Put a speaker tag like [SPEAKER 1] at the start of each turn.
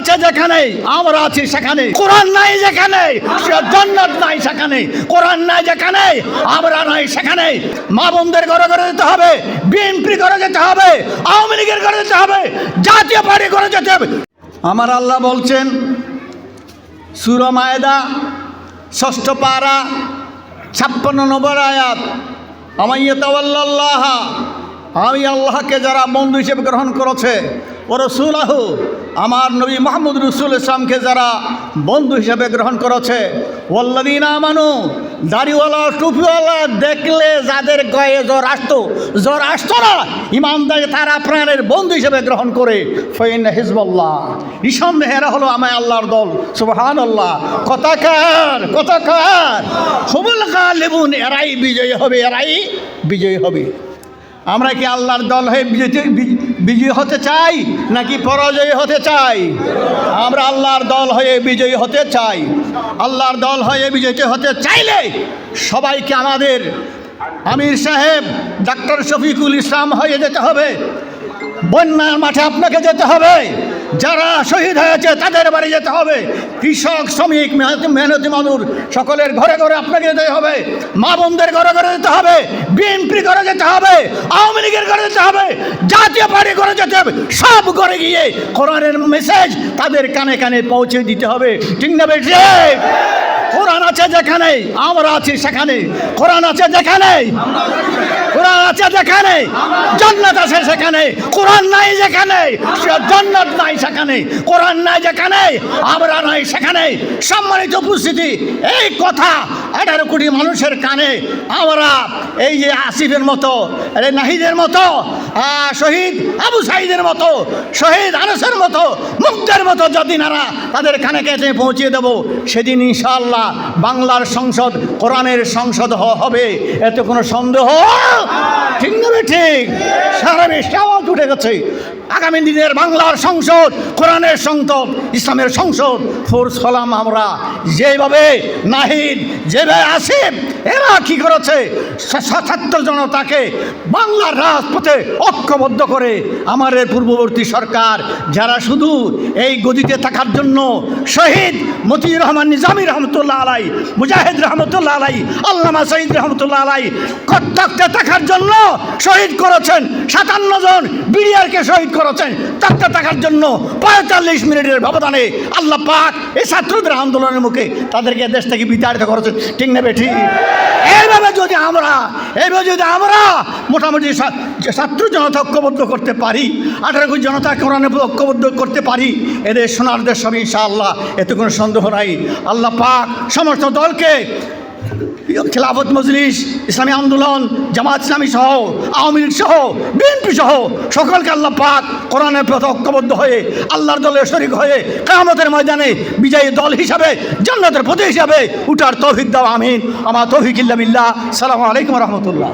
[SPEAKER 1] আছে যেখানে আমরা আছি সেখানে, কোরআন নাই যেখানে জান্নাত নাই সেখানে, কোরআন নাই যেখানে আমরা নাই সেখানে। মা বোনদের ঘরে ঘরে যেতে হবে, বিএনপি ঘরে যেতে হবে, আওয়ামী লীগের ঘরে যেতে হবে, জাতীয় পার্টি ঘরে যেতে হবে। আমার আল্লাহ বলছেন সূরা মায়েদা ৬ষ্ঠ পারা ৫৬ নম্বর আয়াত, আমাইয়াতাওয়াল্লাহ, আমি আল্লাহকে যারা বন্ধু হিসেবে গ্রহণ করেছে, ও রাসূলাহু, আমার নবী মুহাম্মদ রাসূল ইসলামকে যারা বন্ধু হিসেবে গ্রহণ করেছে, ওয়াল্লাযীনা আমানু, দাড়িওয়ালা টুপিওয়ালা দেখলে যাদের গায়ে জ্বর আসতো না, ইমানদার তারা প্রাণের বন্ধু হিসেবে গ্রহণ করে, ফাইন্না হিজবাল্লাহ, নিঃসন্দেহে এরা হলো আমার আল্লাহর দল। সুবহানাল্লাহ। কথাকার হুমুল গালিবুন, এরাই বিজয়ী হবে, এরাই বিজয়ী হবে। আমরা কি আল্লাহর দল হয়ে বিজয়ী হতে চাই নাকি পরাজয়ী হতে চাই? আমরা আল্লাহর দল হয়ে বিজয়ী হতে চাই। আল্লাহর দল হয়ে বিজয়ী হতে চাইলে সবাইকে আমাদের আমির সাহেব ডাক্তার শফিকুল ইসলাম হয়ে যেতে হবে। বন্যার মাঠে আপনাকে যেতে হবে, যারা শহীদ হয়েছে তাদের বাড়ি যেতে হবে, কৃষক শ্রমিক মেহনতি মানুষ সকলের ঘরে ঘরে আপনাকে যেতে হবে, মা বোনদের ঘরে ঘরে যেতে হবে, বিএনপি ঘরে যেতে হবে, আওয়ামী লীগের ঘরে যেতে হবে, জাতীয় পার্টি ঘরে যেতে হবে। সব ঘরে গিয়ে কোরআনের মেসেজ তাদের কানে কানে পৌঁছে দিতে হবে। ঠিক না বেশি? কোরআন আছে যেখানে আমরা আছি সেখানে, কোরআন আছে যেখানে জান্নাত আছে সেখানে, কোরআন নাই যেখানে জান্নাত নাই সেখানে, কোরআন নাই যেখানে আমরা নাই সেখানে। সম্মানিত উপস্থিতি, এই কথা 18 কোটি মানুষের কানে আমরা এই যে আসিফের মতো, নাহিদের মতো, শহীদ আবু সাঈদের মতো, শহীদ আনাসের মতো, মুগ্ধের মতো যদি নারা তাদের কানে কাছে পৌঁছে দেব, সেদিন ইনশাআল্লাহ বাংলার সংসদ কোরআনের সংসদ হবে, এতে কোনো সন্দেহ ঠিক না? ঠিক। সারা বিশ্বে আওয়াজ উঠে গেছে, আগামী দিনের বাংলার সংসদ কোরআনের সংসদ, ইসলামের সংসদ। ফোর্স হলাম আমরা। যেভাবে নাহিদ, যেভাবে আসিফ, এরা কি করেছে ছাত্র জনতাকে বাংলার রাজপথে ঐক্যবদ্ধ করে, আমাদের পূর্ববর্তী সরকার যারা শুধু এই গদিতে থাকার জন্য শহীদ মতিউর রহমান নিজামী রহমতুল্লাহ আলাই, মুজাহিদ রহমতুল্লাহ আলাই, আল্লামা শহীদ রহমতুল্লাহ আলাই থাকতে থাকার জন্য শহীদ করেছেন 57 জন, বিডিআরকে শহীদ করেছেন থাকতে থাকার জন্য 45 মিনিটের ব্যবধানে। আল্লাহ পাক এই ছাত্রদের আন্দোলনের মুখে তাদেরকে দেশ থেকে বিতাড়িত করেছেন। ঠিক না বেঠি? এইভাবে যদি আমরা মোটামুটি ছাত্র জনতা ঐক্যবদ্ধ করতে পারি, 18 কোটি জনতা কোরআনে ঐক্যবদ্ধ করতে পারি, এদের সোনার দেশ হবে ইনশাআল্লাহ, এতে কোনো সন্দেহ নাই। আল্লাহ পাক সমস্ত দলকে, খেলাফত মজলিস, ইসলামী আন্দোলন, জামাত ইসলামী সহ, আওয়ামী লীগ সহ, বিএনপি সহ সকলকে আল্লাহ পাক কোরআনের প্রতি ঐক্যবদ্ধ হয়ে আল্লাহর দলের শরীক হয়ে কিয়ামতের ময়দানে বিজয়ী দল হিসাবে, জান্নাতের প্রতীক হিসাবে উঠার তৌফিক দাও। আমিন। আমার তৌফিক ইল্লা বিল্লাহ। আসসালামু আলাইকুম ওয়া রাহমাতুল্লাহ।